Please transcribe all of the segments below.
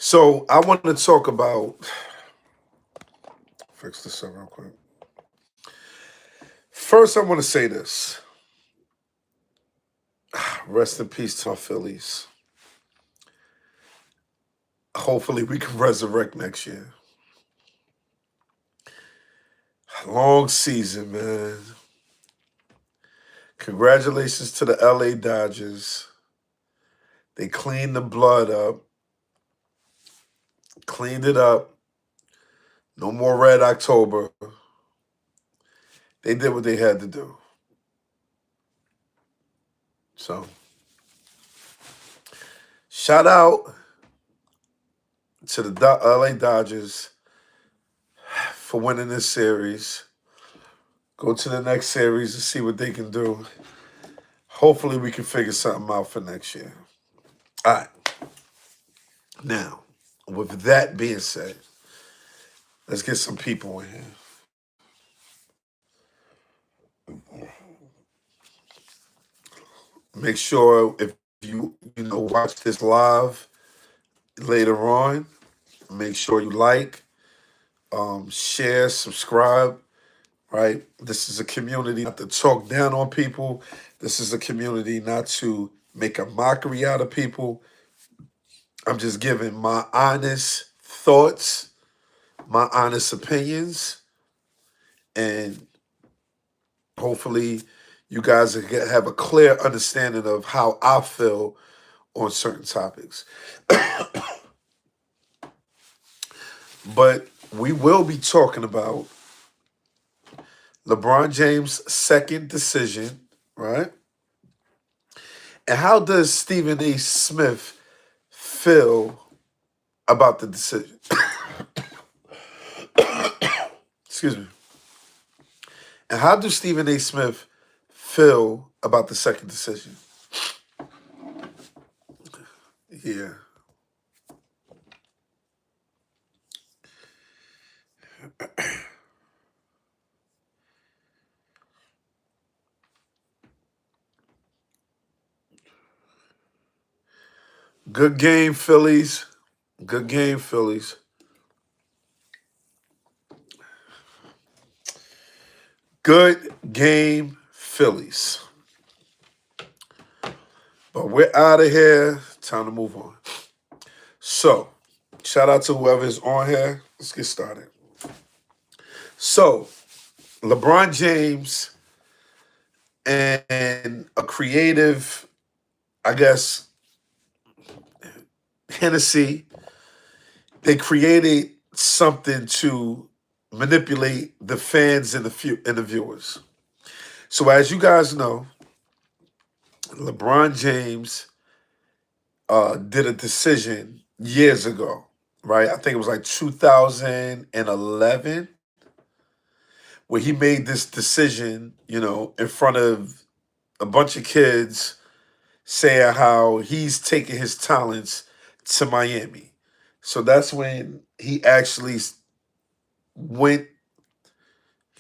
So I want to talk about fix this up real quick. First, I want to say this. Rest in peace to our Phillies. Hopefully, we can resurrect next year. Long season, man. Congratulations to the LA Dodgers. They cleaned the blood up, cleaned it up. No more Red October. They did what they had to do. So, shout out to the LA Dodgers for winning this series. Go to the next series and see what they can do. Hopefully, we can figure something out for next year. All right. Now, with that being said, let's get some people in here. Make sure if you watch this live later on, make sure you like, share, subscribe. Right? This is a community not to talk down on people. This is a community not to make a mockery out of people. I'm just giving my honest thoughts, my honest opinions, and hopefully you guys have a clear understanding of how I feel on certain topics. But we will be talking about LeBron James' second decision, right? And how does Stephen A. Smith feel about the decision? Excuse me. And how does Stephen A. Smith feel about the second decision? Yeah. Good game, Phillies. Good game, Phillies. Good game, Phillies. But we're out of here. Time to move on. So, shout out to whoever's on here. Let's get started. So, LeBron James and a creative, I guess, Hennessy, they created something to manipulate the fans and the viewers. So, as you guys know, LeBron James did a decision years ago, right? I think it was like 2011, where he made this decision, in front of a bunch of kids, saying how he's taking his talents to Miami. So that's when he actually went,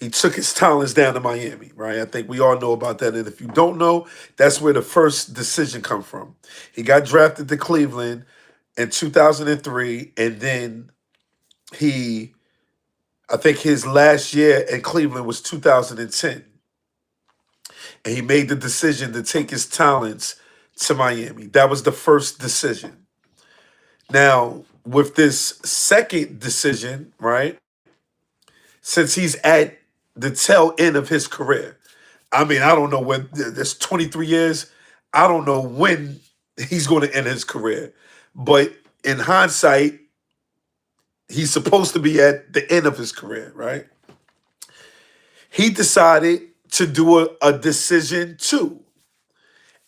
he took his talents down to Miami, right? I think we all know about that. And if you don't know, that's where the first decision come from. He got drafted to Cleveland in 2003, and then he, I think his last year in Cleveland was 2010. And he made the decision to take his talents to Miami. That was the first decision. Now, with this second decision, right, since he's at the tail end of his career, I mean, I don't know when, there's 23 years. I don't know when he's going to end his career. But in hindsight, he's supposed to be at the end of his career, right? He decided to do a decision two.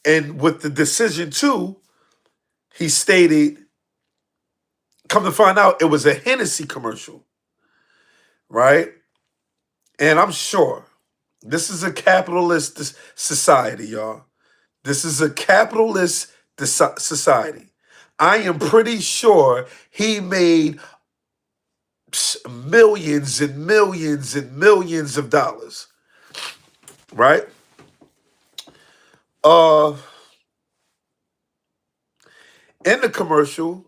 And with the decision two, he stated, come to find out, it was a Hennessy commercial, right? And I'm sure this is a capitalist society, y'all. This is a capitalist society. I am pretty sure he made millions and millions and millions of dollars, right? Uh, in the commercial,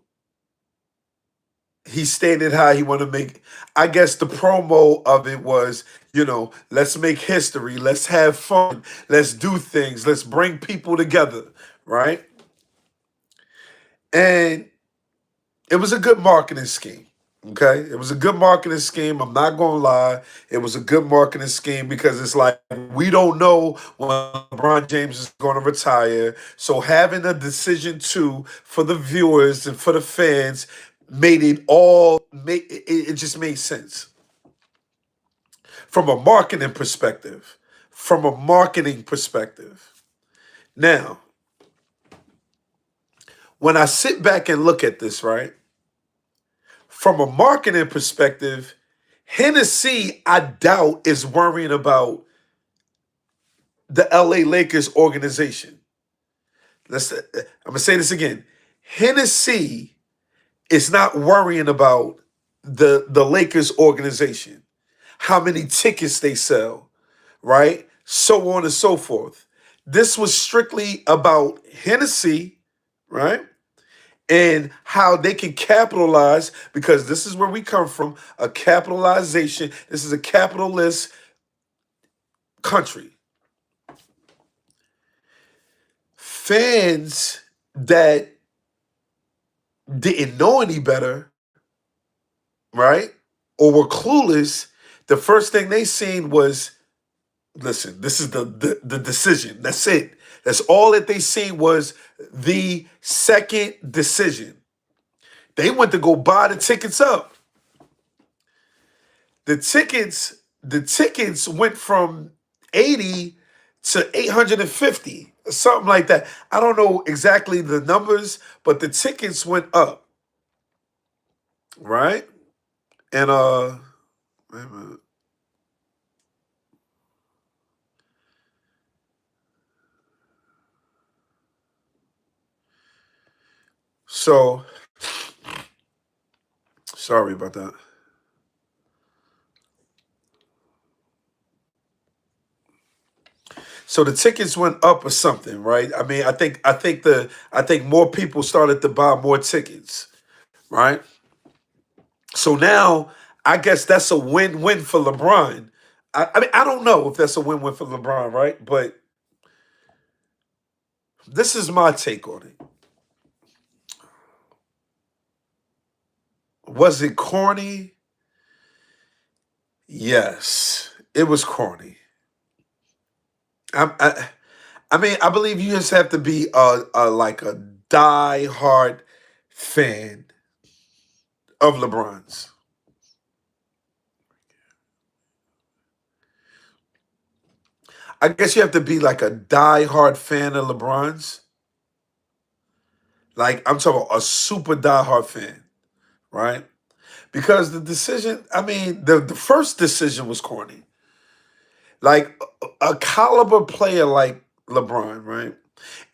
he stated how he want to make. I guess the promo of it was, let's make history, let's have fun, let's do things, let's bring people together, right? And it was a good marketing scheme. Okay, it was a good marketing scheme. I'm not gonna lie, it was a good marketing scheme because it's like we don't know when LeBron James is going to retire. So having a decision too for the viewers and for the fans made it all make it just made sense from a marketing perspective. From a marketing perspective. Now, when I sit back and look at this, right? From a marketing perspective, Hennessy, I doubt, is worrying about the LA Lakers organization. I'm gonna say this again. Hennessy is not worrying about the Lakers organization, how many tickets they sell, right? So on and so forth. This was strictly about Hennessy, right? And how they can capitalize, because this is where we come from, a capitalization. This is a capitalist country. Fans that didn't know any better, right, or were clueless, the first thing they seen was, listen, this is the decision. That's it. That's all that they seen was the second decision. They went to go buy the tickets up. The tickets went from 80 to 850, something like that. I don't know exactly the numbers, but the tickets went up, right? And wait a minute. So sorry about that. So the tickets went up or something, right? I mean, I think more people started to buy more tickets, right? So now I guess that's a win-win for LeBron. I mean, I don't know if that's a win-win for LeBron, right? But this is my take on it. Was it corny? Yes, it was corny. I, I mean, I believe you just have to be a like a die-hard fan of LeBron's. I guess you have to be like a die-hard fan of LeBron's. Like I'm talking about a super die-hard fan, right? Because the decision, I mean, the first decision was corny. Like a caliber player like LeBron, right?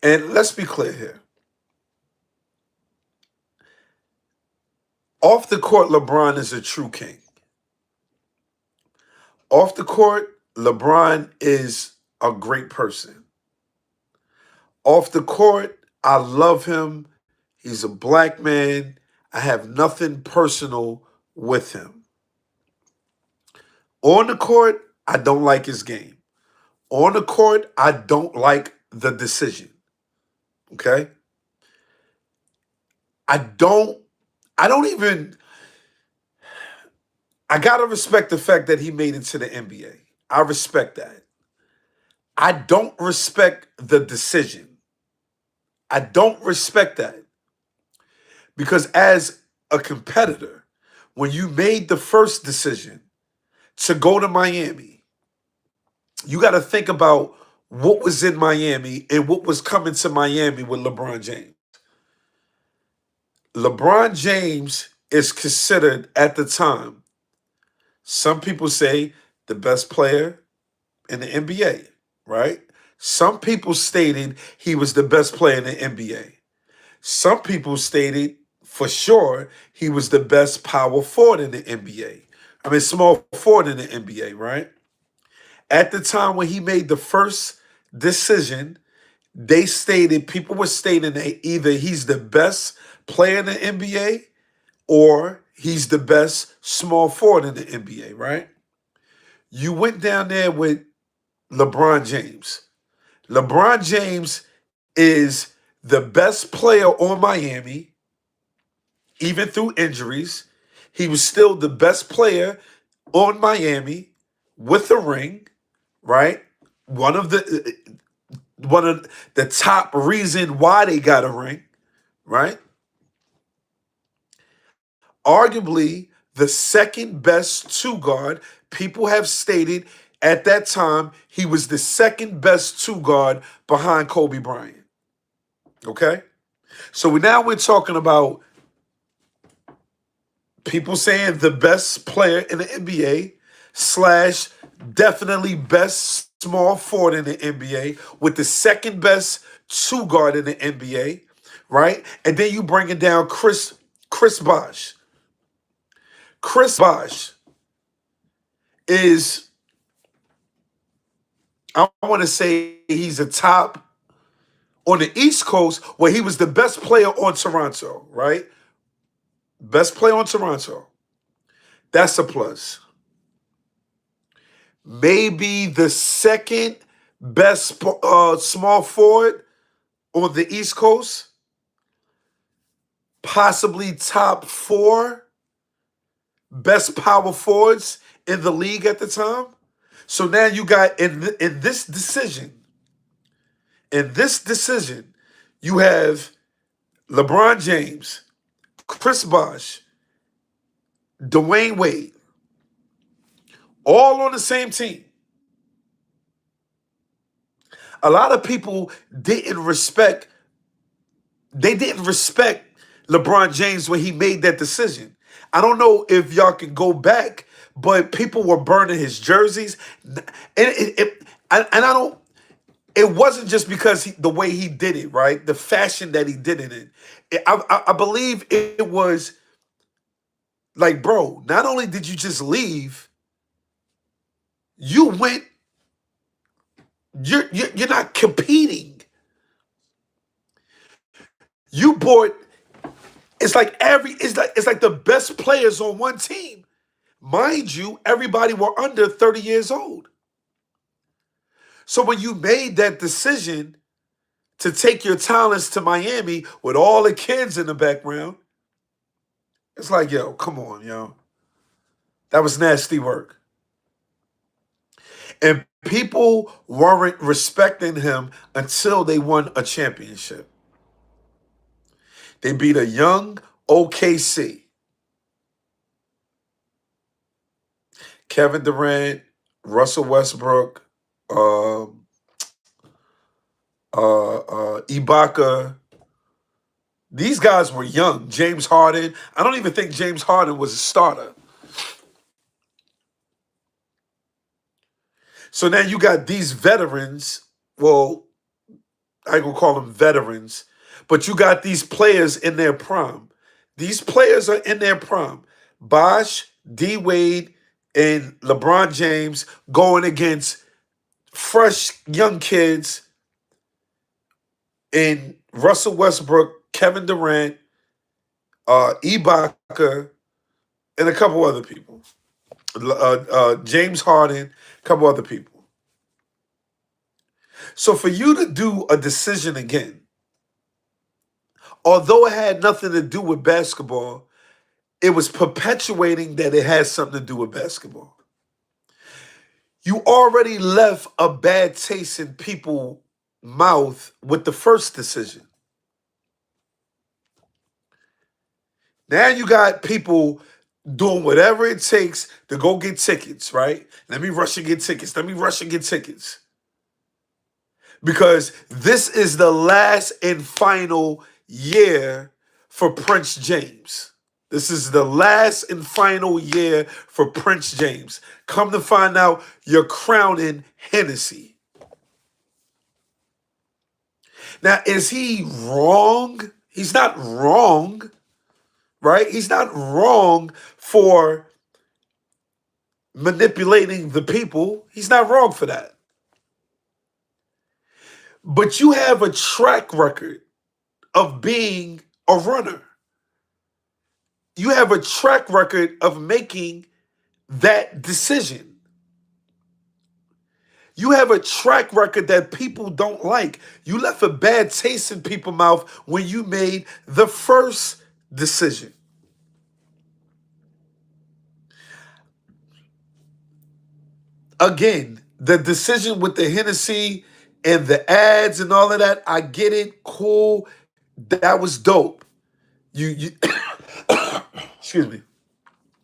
And let's be clear here. Off the court, LeBron is a true king. Off the court, LeBron is a great person. Off the court, I love him. He's a black man. I have nothing personal with him. On the court, I don't like his game. On the court, I don't like the decision. Okay? I don't I don't even I gotta respect the fact that he made it to the NBA. I respect that. I don't respect the decision. I don't respect that. Because as a competitor, when you made the first decision to go to Miami, you got to think about what was in Miami and what was coming to Miami with LeBron James. LeBron James is considered at the time, some people say, the best player in the NBA, right? Some people stated he was the best player in the NBA. Some people stated for sure he was the best power forward in the NBA. I mean, small forward in the NBA, right? At the time when he made the first decision, people were stating that either he's the best player in the NBA or He's the best small forward in the NBA, right? You went down there with LeBron James. LeBron James is the best player on Miami, even through injuries. He was still the best player on Miami with a ring, right? One of the one of the top reason why they got a ring, right? Arguably the second best two guard. People have stated at that time he was the second best two guard behind Kobe Bryant. Okay? So now we're talking about people saying the best player in the NBA slash definitely best small forward in the NBA with the second best two guard in the NBA, right? And then you bring it down Chris Bosh. Chris Bosh is, I want to say he's a top on the East Coast where he was the best player on Toronto, right? Best player on Toronto. That's a plus. Maybe the second best small forward on the East Coast. Possibly top four best power forwards in the league at the time. So now you got in this decision, you have LeBron James, Chris Bosh, Dwayne Wade, all on the same team. A lot of people they didn't respect LeBron James when he made that decision. I don't know if y'all can go back, but people were burning his jerseys. And I don't, it wasn't just because the way he did it, right? The fashion that he did it in. I believe it was like, bro, not only did you just leave, you went, you're not competing. You bought, it's like the best players on one team. Mind you, everybody were under 30 years old. So when you made that decision to take your talents to Miami with all the kids in the background, it's like, yo, come on, yo. That was nasty work. And people weren't respecting him until they won a championship. They beat a young OKC. Kevin Durant, Russell Westbrook, Ibaka. These guys were young. James Harden. I don't even think James Harden was a starter. So now you got these veterans. Well, I ain't gonna call them veterans, but you got these players in their prime. These players are in their prime. Bosh, D Wade, and LeBron James going against fresh young kids in Russell Westbrook, Kevin Durant, Ibaka, and a couple other people. James Harden, a couple other people. So for you to do a decision again, although it had nothing to do with basketball, it was perpetuating that it has something to do with basketball. You already left a bad taste in people's mouth with the first decision. Now you got people doing whatever it takes to go get tickets, right? Let me rush and get tickets. Let me rush and get tickets. Because this is the last and final year for Prince James. This is the last and final year for Prince James. Come to find out, you're crowning Hennessy. Now, is he wrong? He's not wrong, right? He's not wrong for manipulating the people. He's not wrong for that. But you have a track record of being a runner. you have a track record of making that decision. You have a track record that people don't like. You left a bad taste in people's mouth when you made the first decision. Again, the decision with the Hennessy and the ads and all of that, I get it. Cool. That was dope. You excuse me.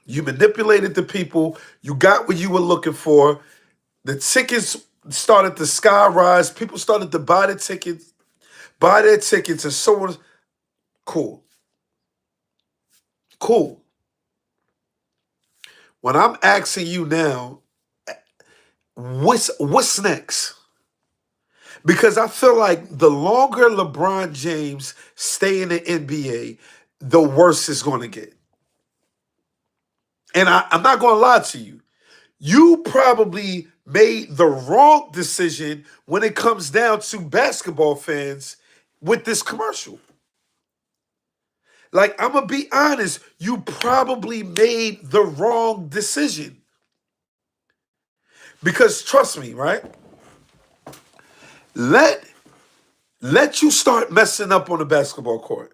You manipulated the people. You got what you were looking for. The tickets started to skyrise. People started to buy their tickets, and so on. Cool. Cool. When I'm asking you now, what's next? Because I feel like the longer LeBron James stay in the NBA, the worse it's going to get. And I'm not going to lie to you. You probably made the wrong decision when it comes down to basketball fans with this commercial. Like, I'm going to be honest, you probably made the wrong decision. Because trust me, right? Let you start messing up on the basketball court.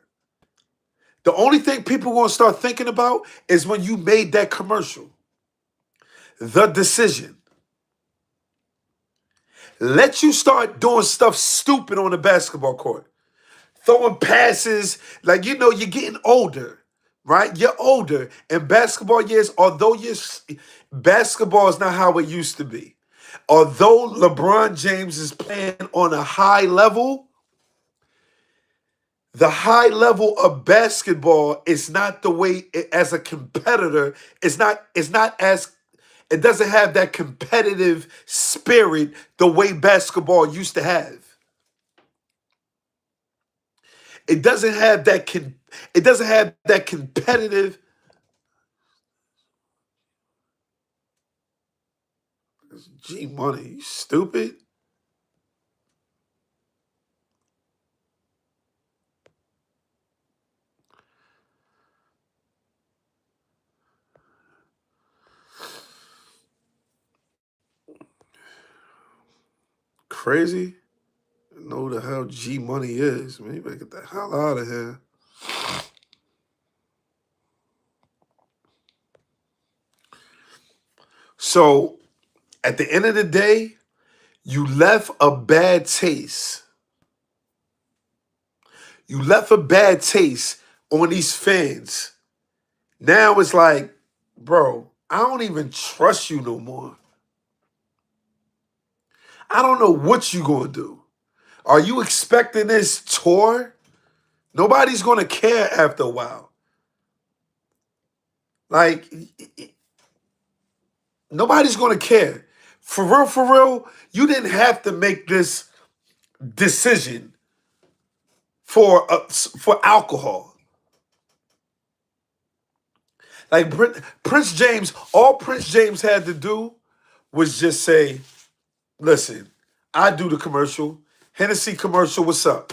The only thing people are going to start thinking about is when you made that commercial. The decision. Let you start doing stuff stupid on the basketball court. Throwing passes, like, you're getting older, right? You're older. And basketball years, basketball is not how it used to be. Although LeBron James is playing on a high level, the high level of basketball is not the way as a competitor. It's not as it doesn't have that competitive spirit the way basketball used to have. It doesn't have that it doesn't have that competitive. G Money, you stupid. Crazy. I know who the hell G Money is. Man, you better get the hell out of here. So at the end of the day, you left a bad taste. You left a bad taste on these fans. Now it's like, bro, I don't even trust you no more. I don't know what you gonna do. Are you expecting this tour? Nobody's gonna care after a while. Like, nobody's gonna care. For real, you didn't have to make this decision for alcohol. Like Prince James, all Prince James had to do was just say, "Listen, I do the commercial, Hennessy commercial. What's up?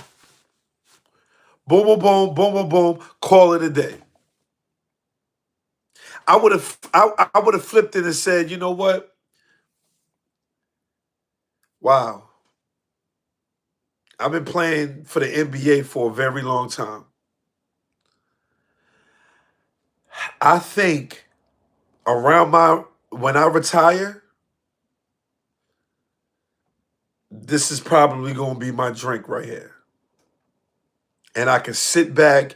Boom, boom, boom, boom, boom, boom. Call it a day." I would have flipped it and said, you know what? Wow, I've been playing for the NBA for a very long time. I think around my when I retire, this is probably gonna be my drink right here. And I can sit back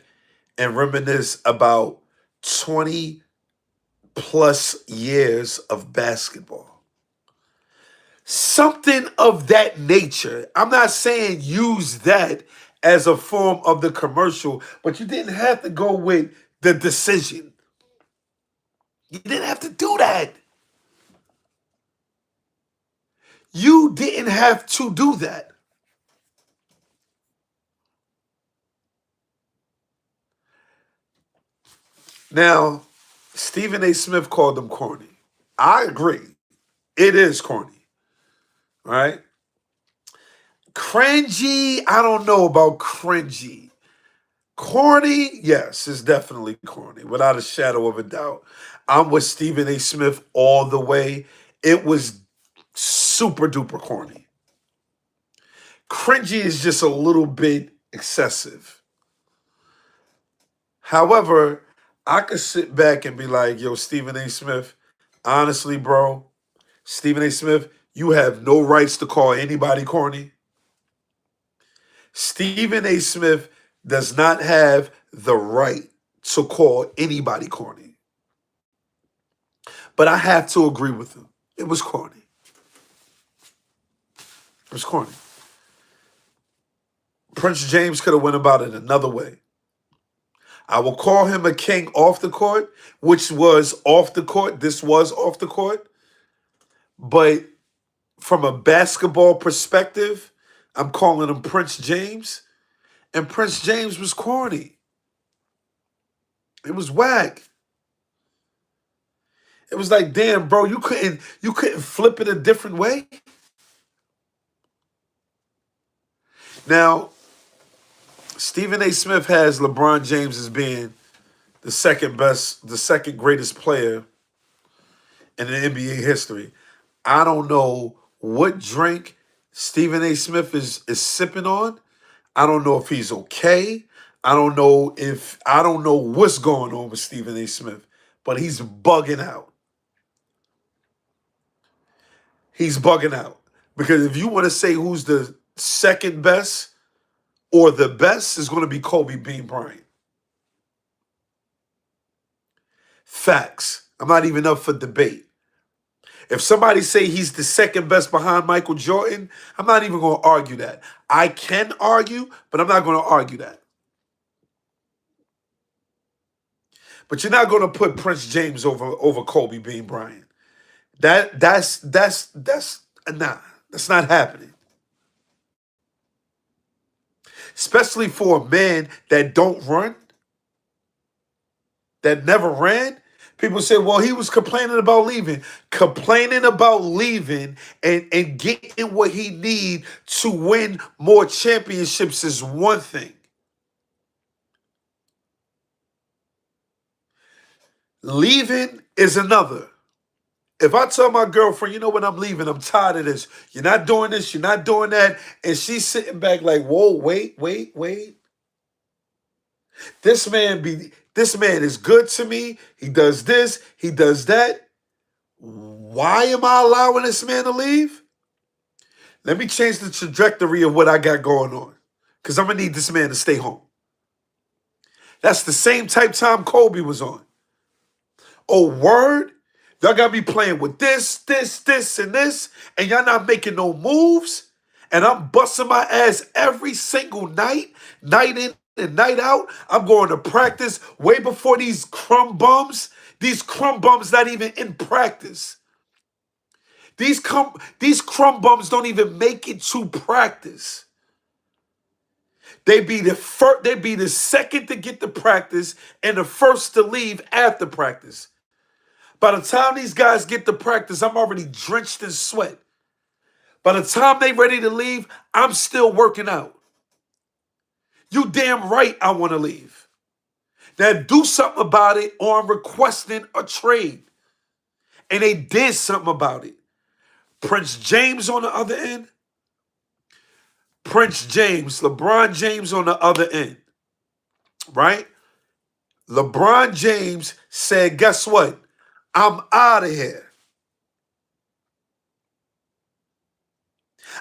and reminisce about 20 plus years of basketball. Something of that nature. I'm not saying use that as a form of the commercial, but you didn't have to go with the decision. You didn't have to do that. You didn't have to do that. Now, Stephen A. Smith called them corny. I agree. It is corny, right? Cringy, I don't know about cringy. Corny, yes, it's definitely corny, without a shadow of a doubt. I'm with Stephen A. Smith all the way. It was super duper corny. Cringy is just a little bit excessive. However, I could sit back and be like, yo, Stephen A. Smith, honestly, bro, Stephen A. Smith, you have no rights to call anybody corny. Stephen A. Smith does not have the right to call anybody corny. But I have to agree with him. It was corny. It was corny. Prince James could have went about it another way. I will call him a king off the court, which was off the court. This was off the court. But from a basketball perspective, I'm calling him Prince James. And Prince James was corny. It was whack. It was like, damn, bro, you couldn't flip it a different way. Now, Stephen A. Smith has LeBron James as being the second greatest player in the NBA history. I don't know what drink Stephen A. Smith is sipping on. I don't know if he's okay. I don't know what's going on with Stephen A. Smith, but he's bugging out. He's bugging out. Because if you want to say who's the second best or the best, is going to be Kobe Bean Bryant. Facts. I'm not even up for debate. If somebody say he's the second best behind Michael Jordan, I'm not even going to argue that. I can argue, but I'm not going to argue that. But you're not going to put Prince James over Kobe Bean Bryant. That's nah. That's not happening. Especially for a man that don't run, that never ran. People say, well, he was complaining about leaving. Complaining about leaving and getting what he need to win more championships is one thing. Leaving is another. If I tell my girlfriend, you know what, I'm leaving, I'm tired of this. You're not doing this, you're not doing that. And she's sitting back like, whoa, wait. This man is good to me. He does this, he does that. Why am I allowing this man to leave? Let me change the trajectory of what I got going on. Because I'm going to need this man to stay home. That's the same type time Kobe was on. Oh, word? Y'all got me playing with this, and this, and y'all not making no moves? And I'm busting my ass every single night, night in and night out. I'm going to practice way before these crumb bums not even in practice. These crumb bums don't even make it to practice. They be the second to get to practice and the first to leave after practice. By the time these guys get to practice, I'm already drenched in sweat. By the time they ready to leave, I'm still working out. You damn right I want to leave. Now do something about it or I'm requesting a trade. And they did something about it. Prince James on the other end. LeBron James on the other end. Right? LeBron James said, guess what? I'm out of here.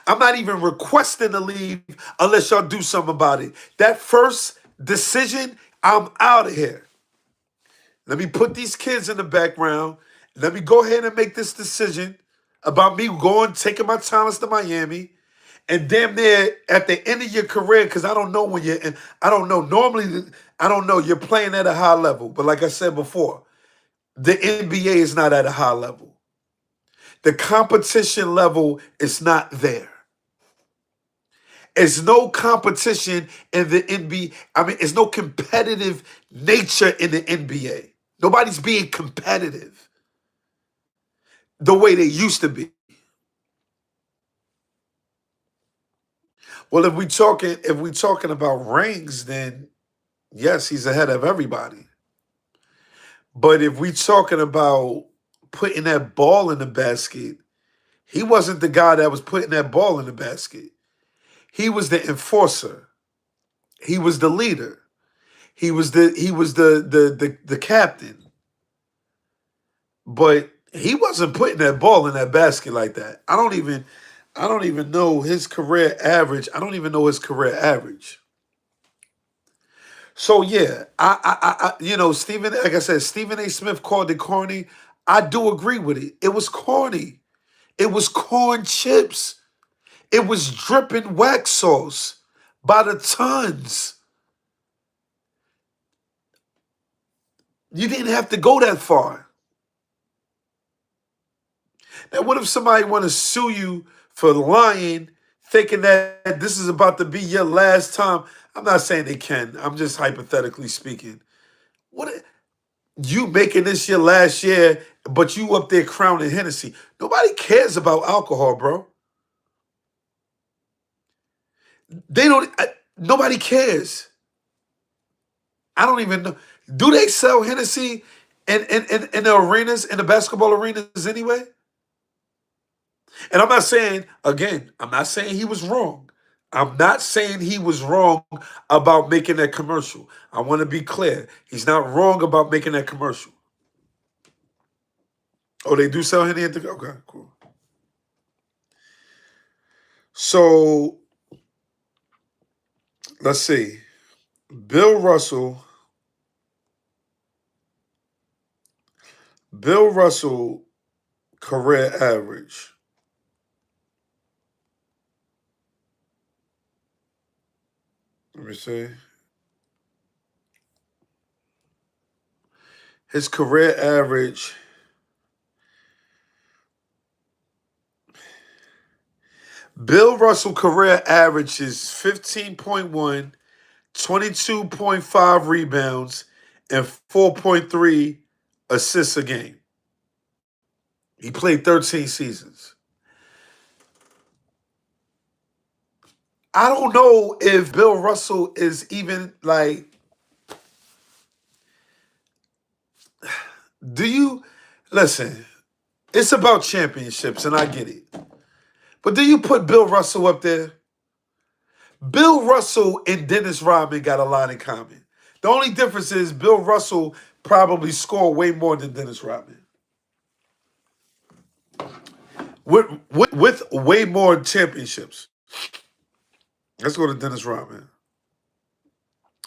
I'm not even requesting to leave unless y'all do something about it. That first decision, I'm out of here. Let me put these kids in the background. Let me go ahead and make this decision about me taking my talents to Miami. And damn near at the end of your career, because I don't know when you're in, I don't know. Normally, I don't know. You're playing at a high level. But like I said before, the NBA is not at a high level. The competition level is not there. There's no competition in the NBA. I mean, there's no competitive nature in the NBA. Nobody's being competitive the way they used to be. Well, if we talking about rings, then Yes, he's ahead of everybody. But if we talking about putting that ball in the basket, he wasn't the guy that was putting that ball in the basket. He was the enforcer. He was the leader. He was the captain. But he wasn't putting that ball in that basket like that. I don't even know his career average. I don't even know his career average. So yeah, Stephen, like I said, Stephen A. Smith called it corny. I do agree with it. It was corny. It was corn chips. It was dripping wax sauce by the tons. You didn't have to go that far. Now, what if somebody want to sue you for lying, thinking that this is about to be your last time? I'm not saying they can. I'm just hypothetically speaking. What you making this your last year, but you up there crowning Hennessy? Nobody cares about alcohol, bro. They don't. Nobody cares. I don't even know. Do they sell Hennessy in the arenas, in the basketball arenas anyway? And I'm not saying, again, I'm not saying he was wrong. I'm not saying he was wrong about making that commercial. I want to be clear. He's not wrong about making that commercial. Oh, they do sell Henny at the. Okay, cool. So let's see. Bill Russell. Bill Russell career average. Let me see. His career average. Bill Russell career average is 15.1, 22.5 rebounds, and 4.3 assists a game. He played 13 seasons. I don't know if Bill Russell is even like, do you listen? It's about championships, and I get it. But do you put Bill Russell up there? Bill Russell and Dennis Rodman got a lot in common. The only difference is Bill Russell probably scored way more than Dennis Rodman. With way more championships. Let's go to Dennis Rodman.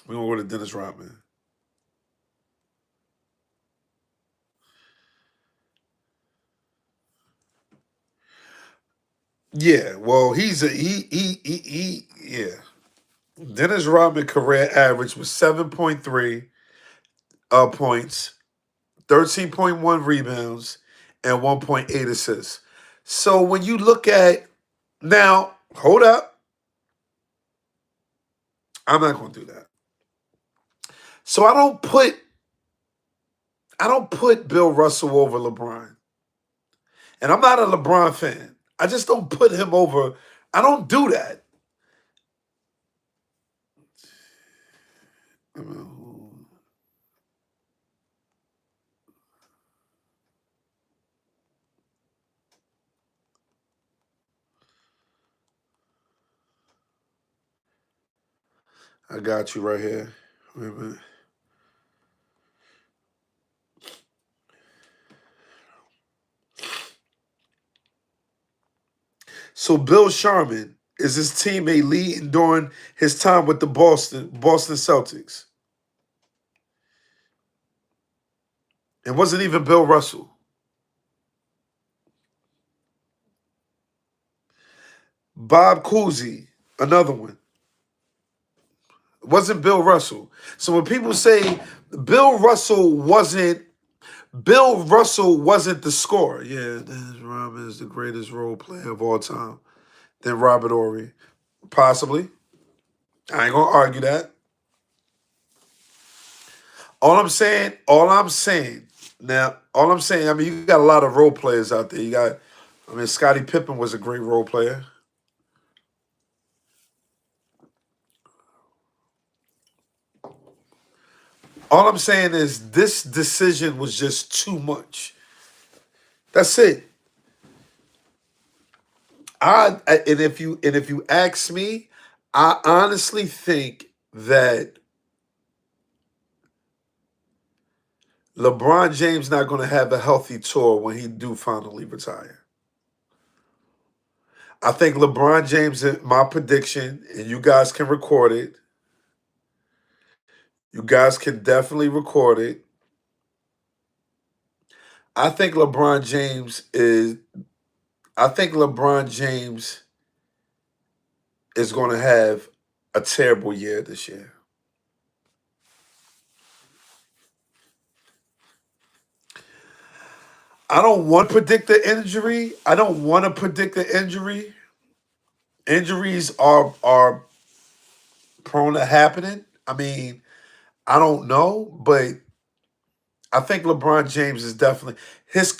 We're going to go to Dennis Rodman. Yeah, well, yeah. Dennis Rodman career average was 7.3 points, 13.1 rebounds, and 1.8 assists. So when you look at now, hold up, I'm not going to do that. So I don't put Bill Russell over LeBron, and I'm not a LeBron fan. I just don't put him over. I don't do that. I got you right here. Wait a minute. So Bill Sharman is his teammate leading during his time with the Boston Celtics. It wasn't even Bill Russell. Bob Cousy, another one. It wasn't Bill Russell. So when people say Bill Russell wasn't Bill Russell wasn't the scorer. Yeah, Dennis Rodman is the greatest role player of all time. Then Robert Ory. Possibly. I ain't gonna argue that. All I'm saying, I mean, you got a lot of role players out there. Scottie Pippen was a great role player. All I'm saying is this decision was just too much. That's it. And if you ask me, I honestly think that LeBron James not going to have a healthy tour when he do finally retire. I think LeBron James, my prediction, and you guys can record it. You guys can definitely record it. I think LeBron James is. I think LeBron James is going to have a terrible year this year. I don't want to predict the injury. I don't want to predict the injury. Injuries are prone to happening. I mean, I don't know, but I think LeBron James is definitely his.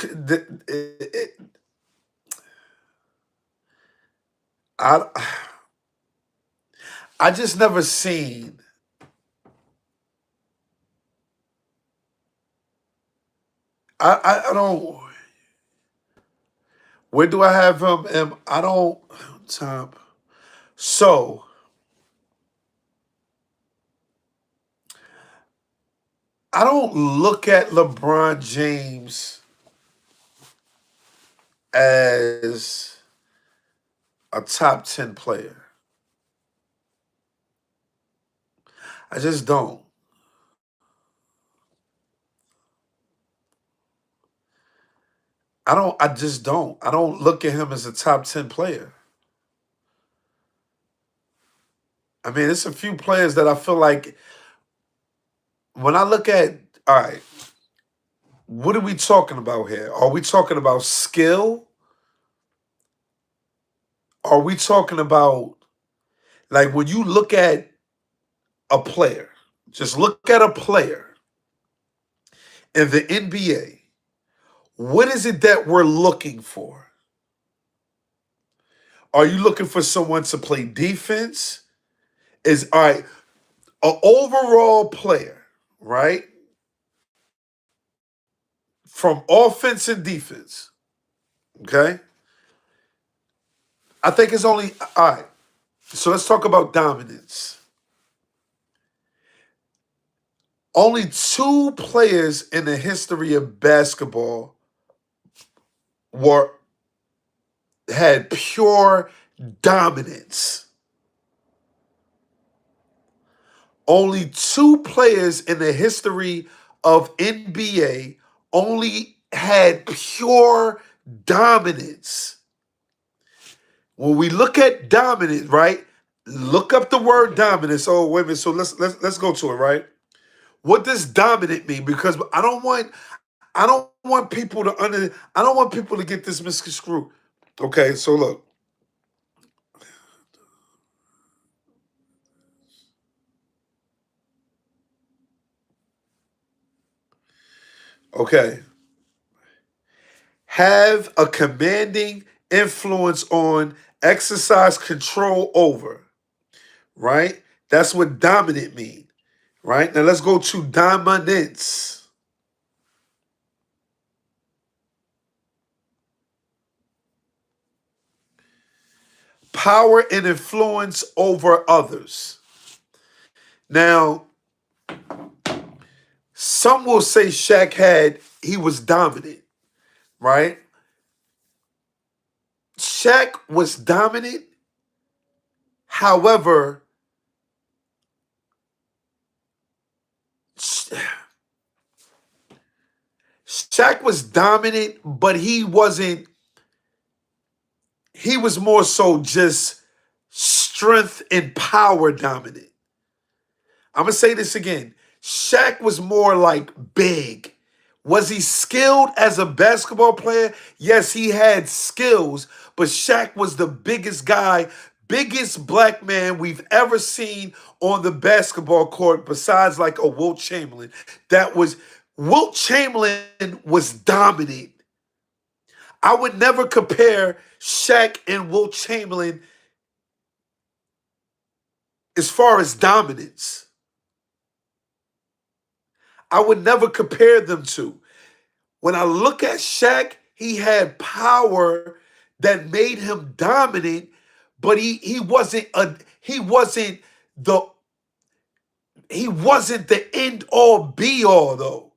I I just never seen. I don't. Where do I have him? I don't. Top. So I don't look at LeBron James as a top 10 player. I just don't. I just don't. I don't look at him as a top 10 player. I mean, it's a few players that I feel like when I look at, all right, what are we talking about here? Are we talking about skill? Are we talking about, like, when you look at a player, just look at a player in the NBA, what is it that we're looking for? Are you looking for someone to play defense? Is, all right, an overall player, right? From offense and defense, okay? I think it's only, all right, so let's talk about dominance. Only two players in the history of basketball were had pure dominance. Only two players in the history of NBA only had pure dominance. When we look at dominance, right? Look up the word dominance. Oh, wait a minute. So let's go to it, right? What does dominant mean? Because I don't want people to I don't want people to get this misconstrued. Okay, so look. Okay. Have a commanding influence on, exercise control over, right? That's what dominant mean, right? Now let's go to dominance. Power and influence over others. Now, some will say he was dominant, right? Shaq was dominant. However, Shaq was dominant, but he was more so just strength and power dominant. I'm going to say this again. Shaq was more like big. Was he skilled as a basketball player? Yes, he had skills, but Shaq was the biggest guy, biggest black man we've ever seen on the basketball court besides like a Wilt Chamberlain. Wilt Chamberlain was dominant. I would never compare Shaq and Wilt Chamberlain as far as dominance. I would never compare them to. When I look at Shaq, he had power that made him dominant, but the he wasn't the end all be all though.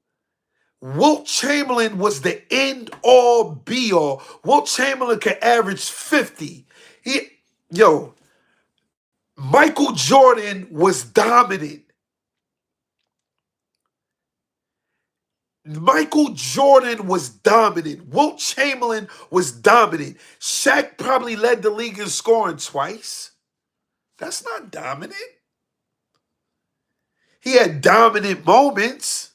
Wilt Chamberlain was the end all be all. Wilt Chamberlain could average 50. He, yo, Michael Jordan was dominant. Michael Jordan was dominant. Wilt Chamberlain was dominant. Shaq probably led the league in scoring twice. That's not dominant. He had dominant moments,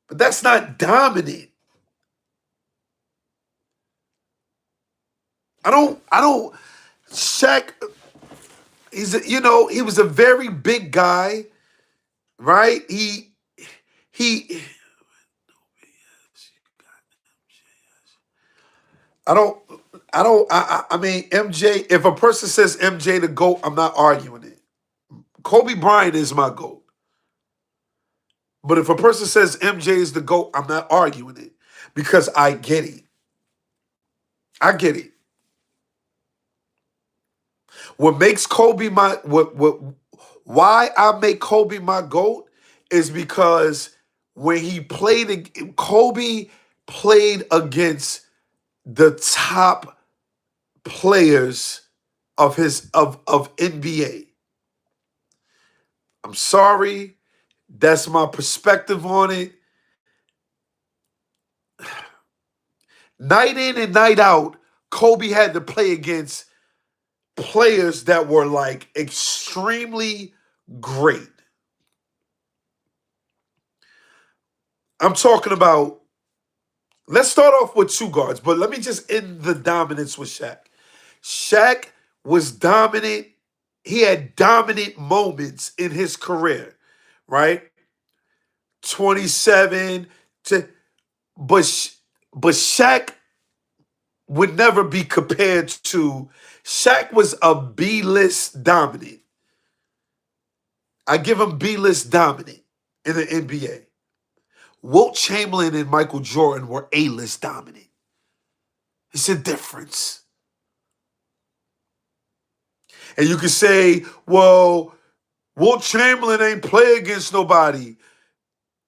but that's not dominant. Shaq, he was a very big guy, right? He, I don't, I mean, MJ, if a person says MJ the GOAT, I'm not arguing it. Kobe Bryant is my GOAT. But if a person says MJ is the GOAT, I'm not arguing it because I get it. I get it. What makes Kobe why I make Kobe my GOAT is because when Kobe played against the top players of NBA. I'm sorry, that's my perspective on it. Night in and night out, Kobe had to play against players that were like extremely great. I'm talking about, let's start off with two guards, but let me just end the dominance with Shaq. Shaq was dominant. He had dominant moments in his career, right? 27 to, but Shaq would never be compared to. Shaq was a B-list dominant. I give him B-list dominant in the NBA. Wilt Chamberlain and Michael Jordan were A-list dominant. It's a difference. And you can say, well, Wilt Chamberlain ain't play against nobody.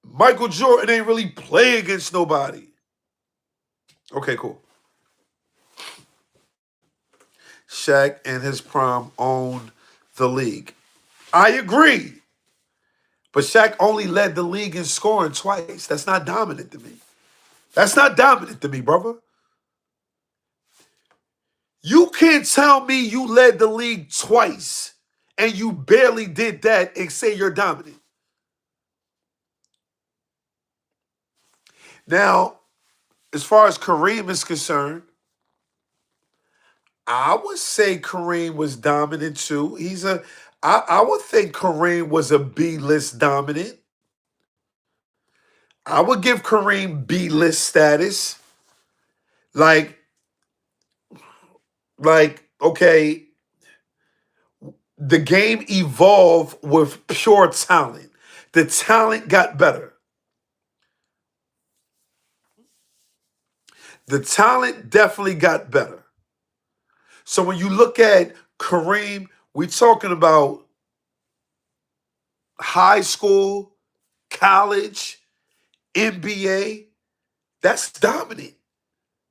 Michael Jordan ain't really play against nobody. Okay, cool. Shaq and his prime owned the league. I agree. But Shaq only led the league in scoring twice. That's not dominant to me. That's not dominant to me, brother. You can't tell me you led the league twice and you barely did that and say you're dominant. Now, as far as Kareem is concerned, I would say Kareem was dominant too. I would think Kareem was a B-list dominant. I would give Kareem B-list status. Like, okay, the game evolved with pure talent. The talent got better. The talent definitely got better. So when you look at Kareem, we talking about high school, college, NBA. That's dominant.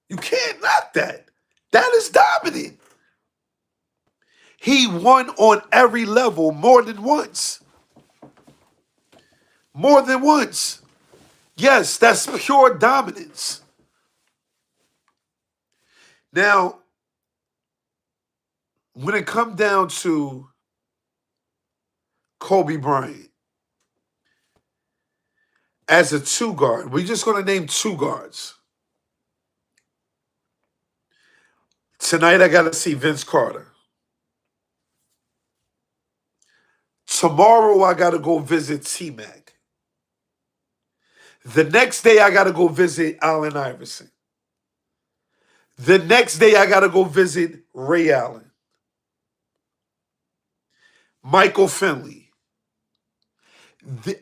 You can't knock that. That is dominant. He won on every level more than once. More than once. Yes, that's pure dominance. Now, when it comes down to Kobe Bryant, as a two guard, we're just going to name two guards. Tonight, I got to see Vince Carter. Tomorrow, I got to go visit T-Mac. The next day, I got to go visit Allen Iverson. The next day, I got to go visit Ray Allen, Michael Finley.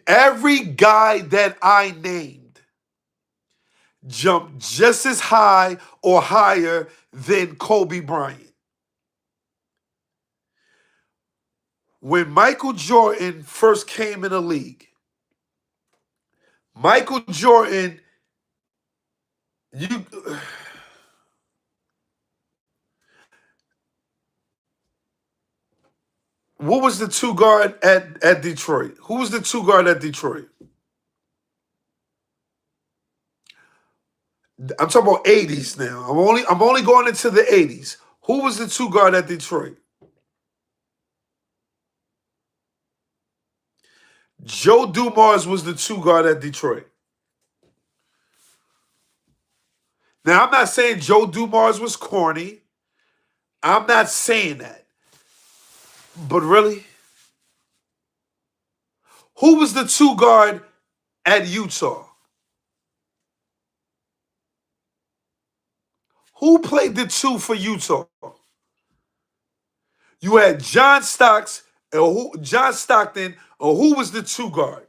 Every guy that I named jumped just as high or higher than Kobe Bryant. When Michael Jordan first came in the league, Michael Jordan, you what was the two guard at Detroit? Who was the two guard at Detroit? I'm talking about 80s now. I'm only going into the 80s. Who was the two guard at Detroit? Joe Dumars was the two guard at Detroit. Now I'm not saying Joe Dumars was corny. I'm not saying that. But really, who was the two guard at Utah? Who played the two for Utah? You had John Stockton, or who was the two guard?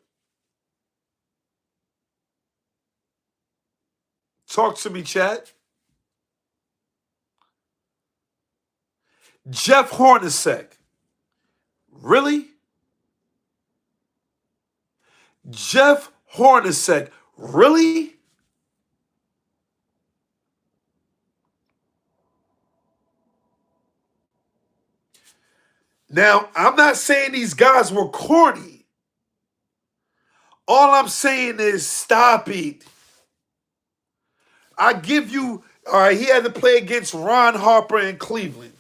Talk to me, chat. Jeff Hornacek. Really? Jeff Hornacek. Really? Now, I'm not saying these guys were corny. All I'm saying is stop it. I give you, all right, he had to play against Ron Harper in Cleveland.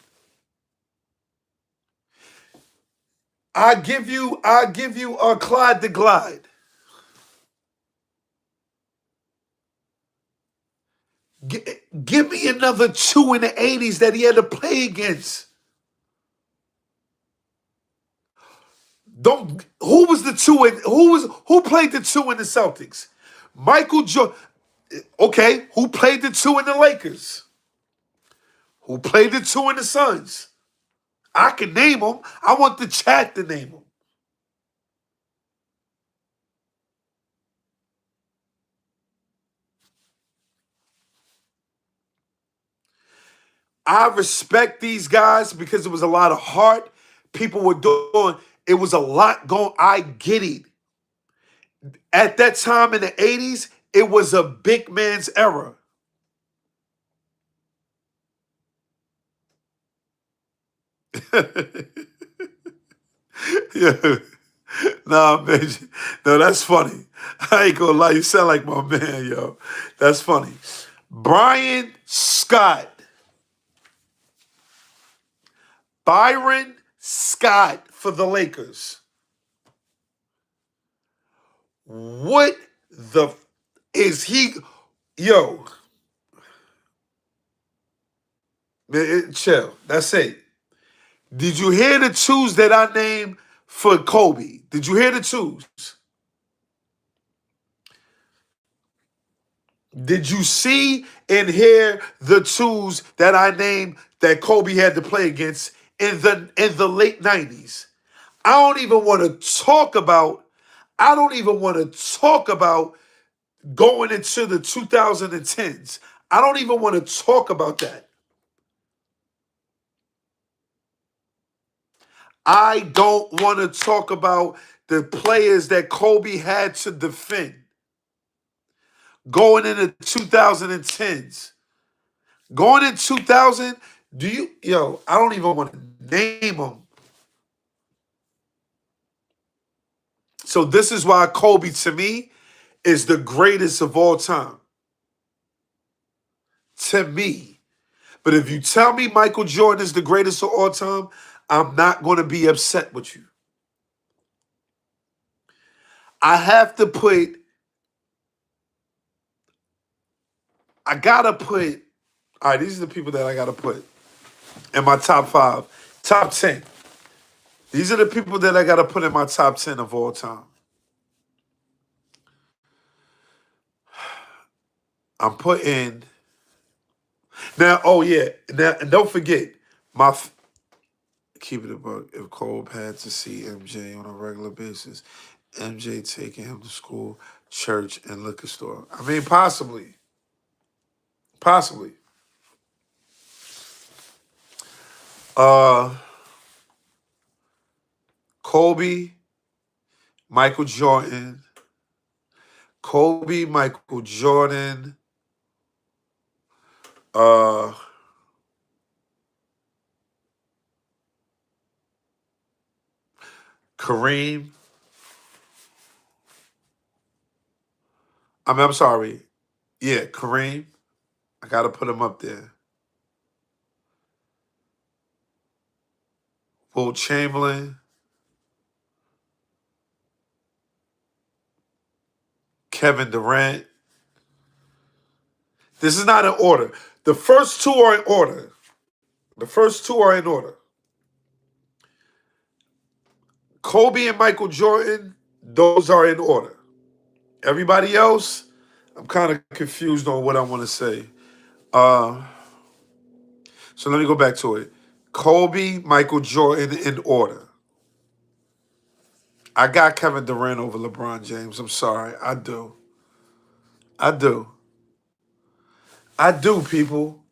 I give you a Clyde the Glide. Give me another two in the 80s that he had to play against. Don't who was the two in who played the two in the Celtics? Michael Jordan. Okay, who played the two in the Lakers? Who played the two in the Suns? I can name them. I want the chat to name them. I respect these guys because it was a lot of heart. People were doing, it was a lot going. I get it. At that time in the 80s, it was a big man's era. Yeah. Nah, man. No, that's funny. I ain't gonna lie. You sound like my man, yo. That's funny. Brian Scott. Byron Scott for the Lakers. What the is he? Yo, man, chill. That's it. Did you hear the twos that I named for Kobe? Did you hear the twos? Did you see and hear the twos that I named that Kobe had to play against in the late 90s? I don't even want to talk about I don't even want to talk about going into the 2010s. I don't even want to talk about that. I don't want to talk about the players that Kobe had to defend going into 2010s. Going in 2000, I don't even want to name them. So this is why Kobe to me is the greatest of all time. To me. But if you tell me Michael Jordan is the greatest of all time, I'm not going to be upset with you. I have to put, I gotta put, all right, these are the people that I gotta put in my top five, top 10. These are the people that I gotta put in my top 10 of all time. I'm putting, now, oh yeah, now, and don't forget, keep it a buck, if Cole had to see MJ on a regular basis, MJ taking him to school, church, and liquor store. I mean, possibly. Possibly. Uh, Kobe, Michael Jordan. Kobe, Michael Jordan. Uh, Kareem. I'm sorry. Yeah, Kareem. I gotta put him up there. Will Chamberlain. Kevin Durant. This is not in order. The first two are in order. The first two are in order. Kobe and Michael Jordan, those are in order. Everybody else, I'm kind of confused on what I want to say. Uh, so let me go back to it. Kobe, Michael Jordan in order. I got Kevin Durant over LeBron James. I'm sorry. I do. I do. I do, people.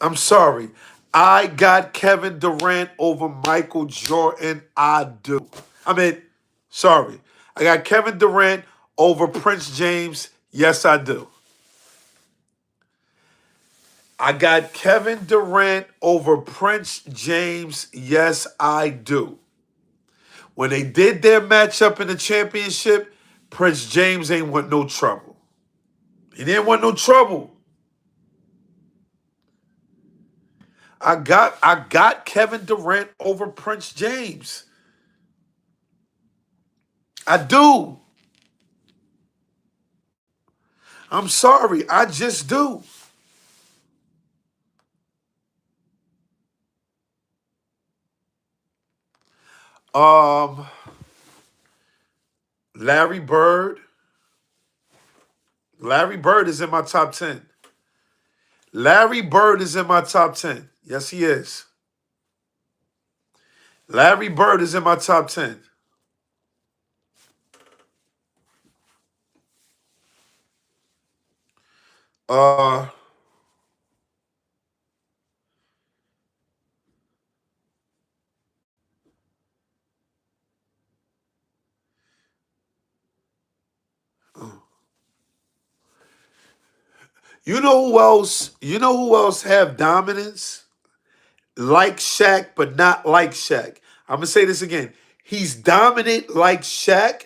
I'm sorry. I got Kevin Durant over Michael Jordan. I do. I mean, sorry. I got Kevin Durant over Prince James. Yes, I do. I got Kevin Durant over Prince James. Yes, I do. When they did their matchup in the championship, Prince James ain't want no trouble. He didn't want no trouble. I got Kevin Durant over Prince James. I do. I'm sorry. I just do. Um, Larry Bird. Larry Bird is in my top 10. Larry Bird is in my top 10. Yes, he is. Larry Bird is in my top 10. Uh, you know who else? You know who else have dominance? Like Shaq, but not like Shaq. I'm gonna say this again. He's dominant like Shaq,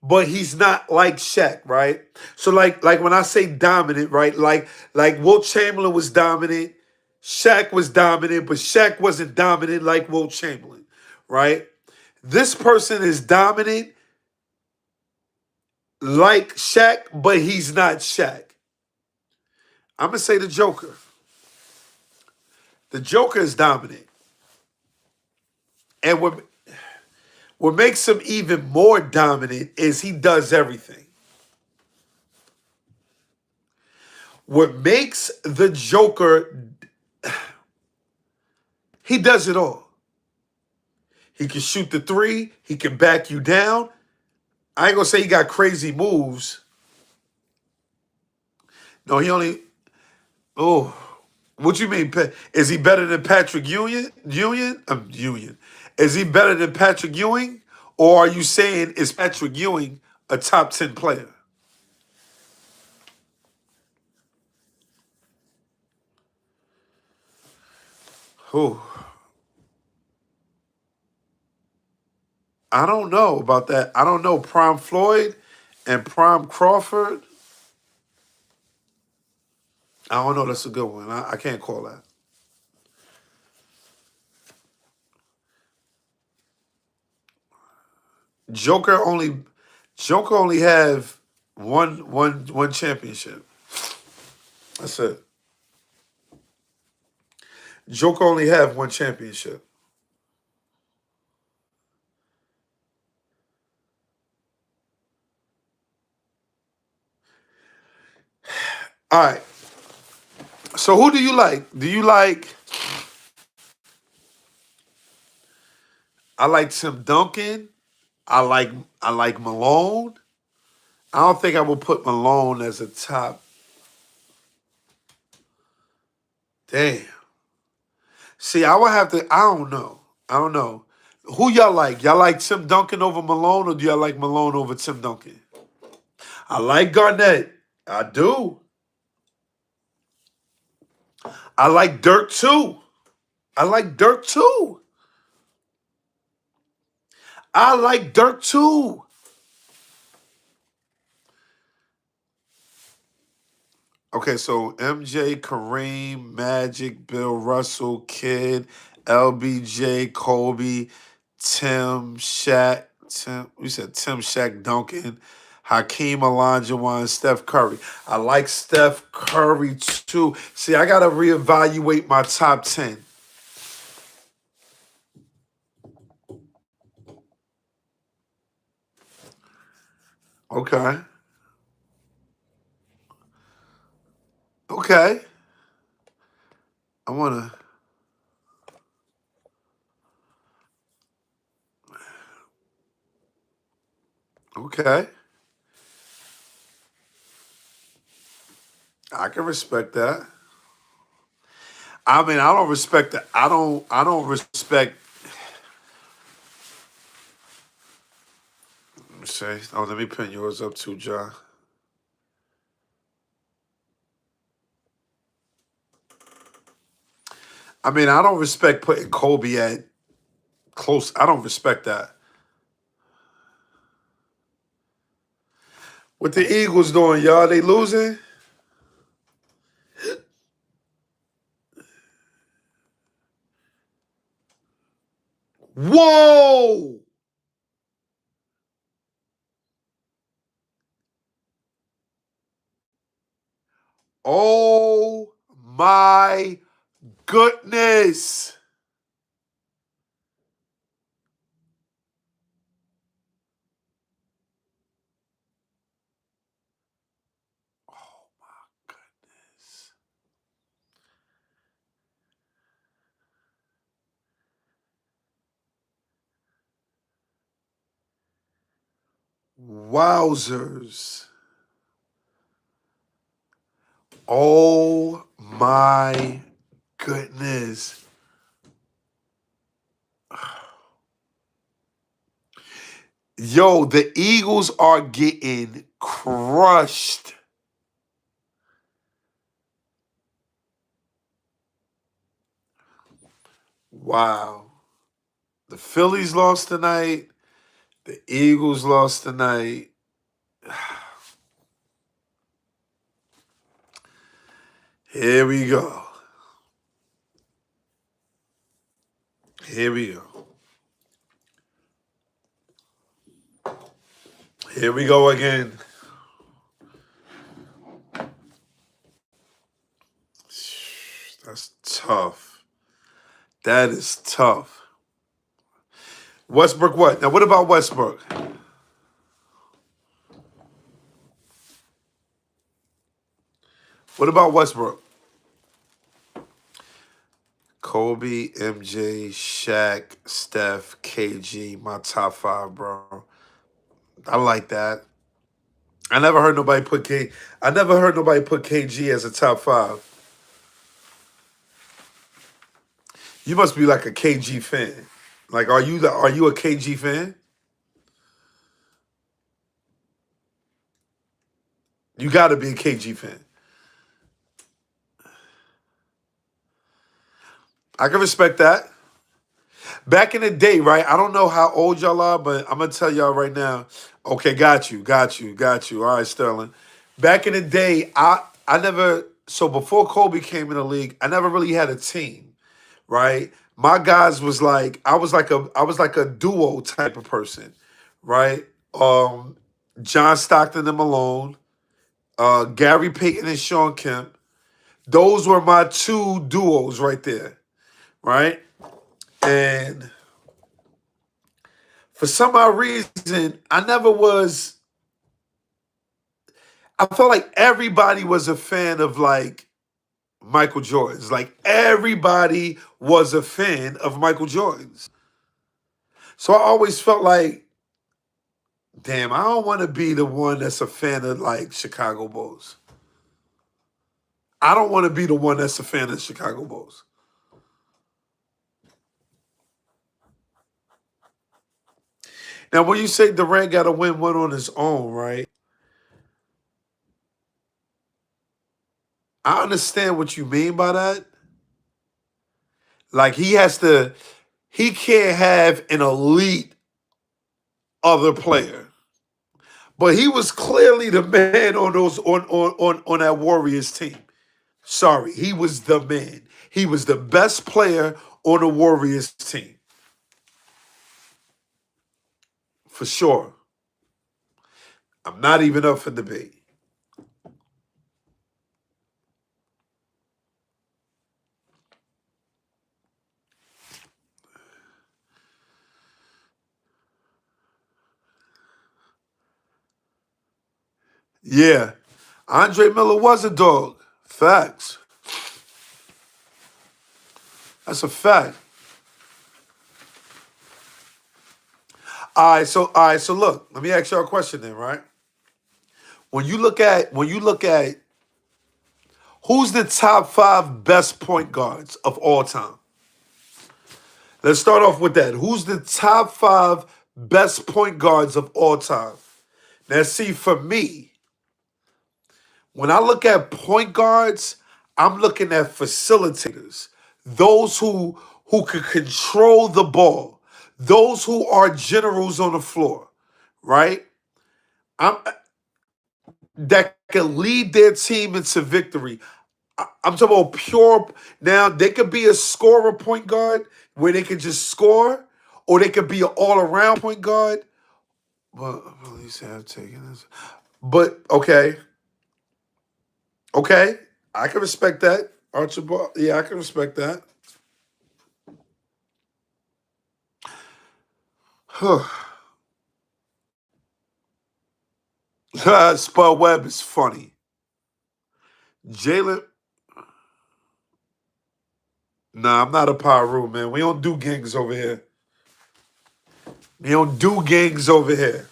but he's not like Shaq, right? So like when I say dominant, right? Like Wilt Chamberlain was dominant, Shaq was dominant, but Shaq wasn't dominant like Wilt Chamberlain, right? This person is dominant like Shaq, but he's not Shaq. I'm gonna say the Joker. The Joker is dominant. And what makes him even more dominant is he does everything. What makes the Joker, he does it all. He can shoot the three. He can back you down. I ain't gonna say he got crazy moves. No, he only. Oh, what you mean? Is he better than Patrick Union? Union. Is he better than Patrick Ewing, or are you saying is Patrick Ewing a top 10 player? Oh, I don't know about that. I don't know. Prime Floyd and Prime Crawford. I don't know. That's a good one. I can't call that. Joker only Joker only have one championship. That's it. Joker only have one championship. All right. So who do you like? Do you like? I like Tim Duncan. I like I like Malone. I don't think I would put Malone as a top. Damn. See, I would have to. I don't know. I don't know. Who y'all like? Y'all like Tim Duncan over Malone, or do y'all like Malone over Tim Duncan? I like Garnett. I do. I like Dirk too. I like Dirk too. I like Dirk too. Okay, so MJ, Kareem, Magic, Bill Russell, Kid, LBJ, Kobe, Tim, Shaq, we said Tim, Shaq, Duncan, Hakeem Olajuwon, Steph Curry. I like Steph Curry too. See, I gotta reevaluate my top 10. Okay, okay. I wanna. Okay, I can respect that. I mean, I don't respect that. I don't respect. Let me say. Oh, let me pin yours up too, John. I mean, I don't respect putting Kobe at close. I don't respect that. What the Eagles doing, y'all? They losing? Whoa! Oh my goodness! Oh my goodness! Wowzers! Oh my goodness! Yo, the Eagles are getting crushed. Wow. The Phillies lost tonight. The Eagles lost tonight. Here we go. Here we go. Here we go again. That's tough. That is tough. Westbrook, what? Now, what about Westbrook? What about Westbrook? Kobe, MJ, Shaq, Steph, KG, my top five, bro. I like that. I never heard nobody put K. I never heard nobody put KG as a top five. You must be like a KG fan. Like, are you a KG fan? You got to be a KG fan. I can respect that. Back in the day, right? I don't know how old y'all are, but I'm gonna tell y'all right now. Okay, got you. All right, Sterling. Back in the day, I never. So before Kobe came in the league, I never really had a team, right? My guys was like I was like a duo type of person, right? Um, John Stockton and Malone, Gary Payton and Sean Kemp. Those were my two duos right there, right? And for some odd reason, I never was. I felt like everybody was a fan of like Michael Jordan's. Like everybody was a fan of Michael Jordan's. So I always felt like Damn, I don't want to be the one that's a fan of like Chicago Bulls. I don't want to be the one that's a fan of Chicago Bulls. Now, when you say Durant got to win one on his own, right? I understand what you mean by that. Like he can't have an elite other player. But he was clearly the man on those on that Warriors team. Sorry, he was the man. He was the best player on the Warriors team. For sure. I'm not even up for debate. Yeah. Andre Miller was a dog. Facts. That's a fact. All right, so look, let me ask y'all a question then, right? When you look at who's the top five best point guards of all time? Let's start off with that. Who's the top five best point guards of all time? Now, see, for me, when I look at point guards, I'm looking at facilitators, those who can control the ball, those who are generals on the floor, right? I'm that can lead their team into victory. I'm talking about pure. Now they could be a scorer point guard where they can just score, or they could be an all around point guard. Well, at least have taken this. But okay, I can respect that. Archibald, yeah, I can respect that. Spud Webb is funny. Jalen, nah, I'm not a Pyru, man. We don't do gangs over here. We don't do gangs over here.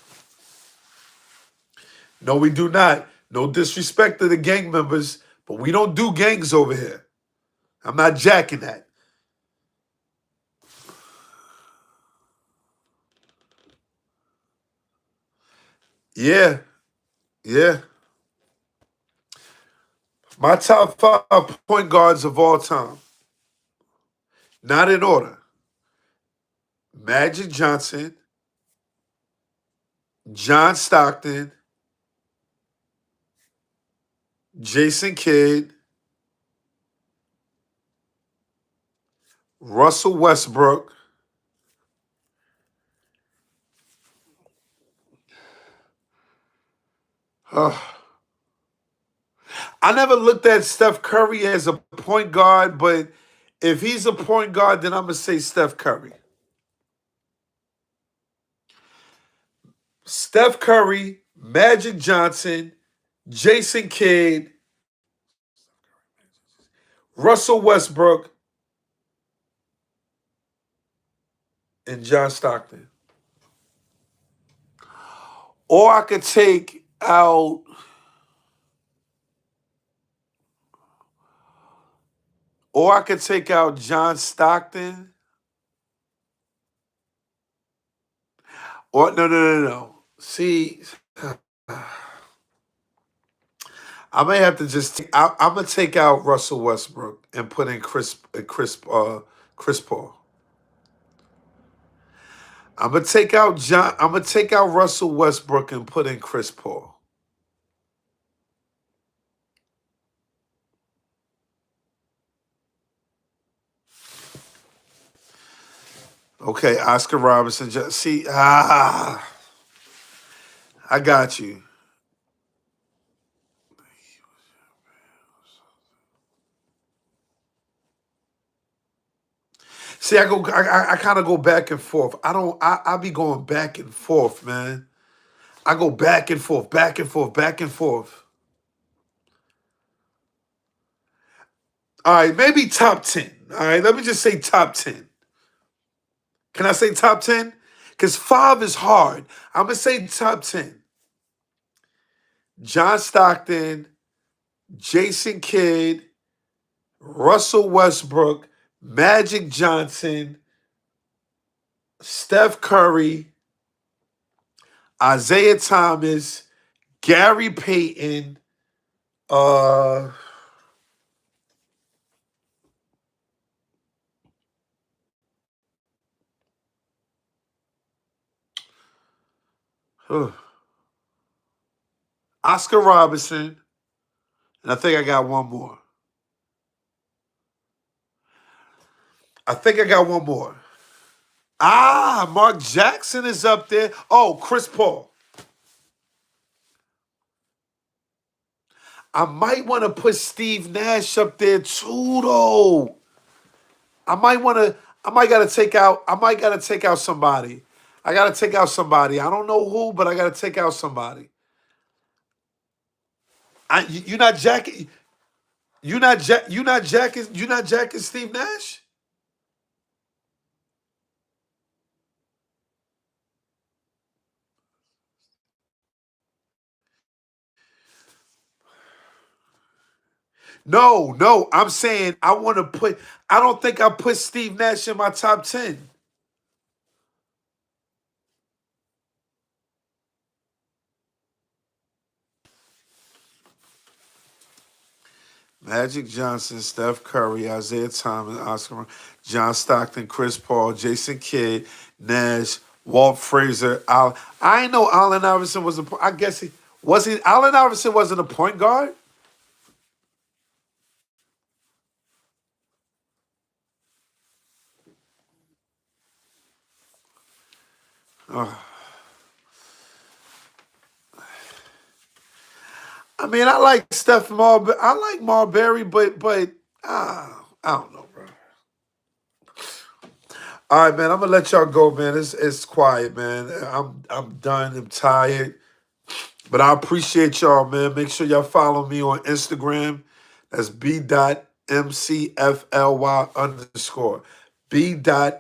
No, we do not. No disrespect to the gang members, but we don't do gangs over here. I'm not jacking that. Yeah, yeah. My top five point guards of all time, not in order. Magic Johnson, John Stockton, Jason Kidd, Russell Westbrook. Uh, I never looked at Steph Curry as a point guard, but if he's a point guard, then I'm gonna say Steph Curry. Steph Curry, Magic Johnson, Jason Kidd, Russell Westbrook, and John Stockton. Or I could take out, John Stockton. Or no. See, I may have to just. I'm gonna take out Russell Westbrook and put in Chris Paul. I'm gonna take out John. I'm gonna take out Russell Westbrook and put in Chris Paul. Okay, Oscar Robertson. See, I got you. See, I kind of go back and forth. I be going back and forth, man. I go back and forth, back and forth, back and forth. All right, maybe top 10. All right, let me just say top 10. Can I say top 10? Because 5 is hard. I'm going to say top 10. John Stockton, Jason Kidd, Russell Westbrook, Magic Johnson, Steph Curry, Isaiah Thomas, Gary Payton, uh, Oscar Robertson, and I think I got one more. I think I got one more. Mark Jackson is up there. Oh, Chris Paul. I might want to put Steve Nash up there too, though. I might want to. I might gotta take out. I might gotta take out somebody. I gotta take out somebody. I don't know who, but I gotta take out somebody. You're not jacking. You're not jack. You're not jacking. You're not jacking Steve Nash. No, no. I'm saying I want to put. I don't think I put Steve Nash in my top 10. Magic Johnson, Steph Curry, Isaiah Thomas, Oscar, John Stockton, Chris Paul, Jason Kidd, Nash, Walt Frazier. I ain't know Allen Iverson was a. I guess he was. He Allen Iverson wasn't a point guard. Oh, I mean, I like Steph Marbury. I like Marbury, but I don't know, bro. All right, man. I'm gonna let y'all go, man. It's quiet, man. I'm done. I'm tired. But I appreciate y'all, man. Make sure y'all follow me on Instagram. That's b.mcfly underscore. b.mcfly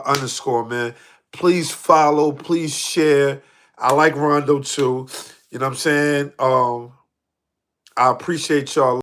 underscore, man. Please follow. Please share. I like Rondo too. You know what I'm saying? I appreciate y'all.